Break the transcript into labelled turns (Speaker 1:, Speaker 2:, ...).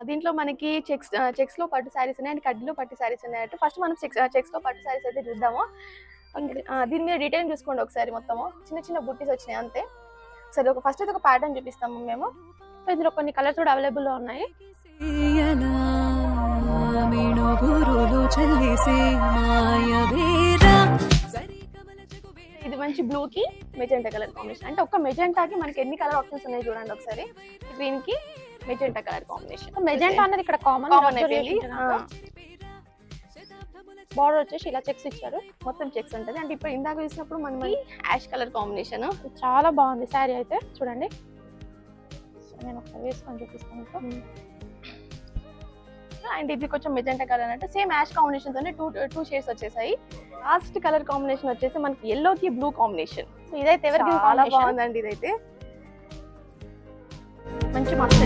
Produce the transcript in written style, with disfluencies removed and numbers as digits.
Speaker 1: దీంట్లో మనకి చెక్స్ లో పట్టు శారీస్ ఉన్నాయి అండ్ కడ్డీలో పట్టు శారీస్ ఉన్నాయి. ఫస్ట్ మనం చెక్స్ లో పట్టు శారీస్ అయితే చూద్దాము. దీని మీద డీటెయిల్ చూసుకోండి ఒకసారి. మొత్తము చిన్న చిన్న బుట్టీస్ వచ్చినాయి అంతే. సరే ఫస్ట్ అయితే ఒక ప్యాటర్న్ చూపిస్తాము మేము. సో ఇందులో కొన్ని కలర్స్ కూడా అవైలబుల్ లో ఉన్నాయి. ఇది మంచి బ్లూ కి మెజెంటా కలర్ కాంబినేషన్. అంటే ఒక మెజెంటాకి మనకి ఎన్ని కలర్ ఆప్షన్స్ ఉన్నాయి చూడండి ఒకసారి. గ్రీన్ కి మెజెంటా కలర్ కాంబినేషన్.
Speaker 2: మెజెంటా అనేది ఇక్కడ కామన్
Speaker 1: అయిపోయింది.
Speaker 2: బార్డర్ వచ్చేసి ఇలా చెక్స్ ఇచ్చారు,
Speaker 1: మొత్తం చెక్స్ ఉంటుంది. అంటే ఇప్పుడు ఇందాక చూసినప్పుడు మనకి యాష్ కలర్ కాంబినేషన్
Speaker 2: చాలా బాగుంది శారీ అయితే. చూడండి నేను ఒకసారి వేసుకొని చూపిస్తాను.
Speaker 1: అండ్ ఇది కొంచెం మెజెంటా కలర్ అంటే సేమ్ యాష్ కాంబినేషన్ తోనే టూ షేడ్స్ వచ్చేసాయి. లాస్ట్ కలర్ కాంబినేషన్ వచ్చేసి మనకి ఎల్లో కి బ్లూ కాంబినేషన్.
Speaker 2: సో ఇదైతే ఎవరికి
Speaker 1: చాలా బాగుందండి. ఇదైతే
Speaker 2: మంచి మస్తు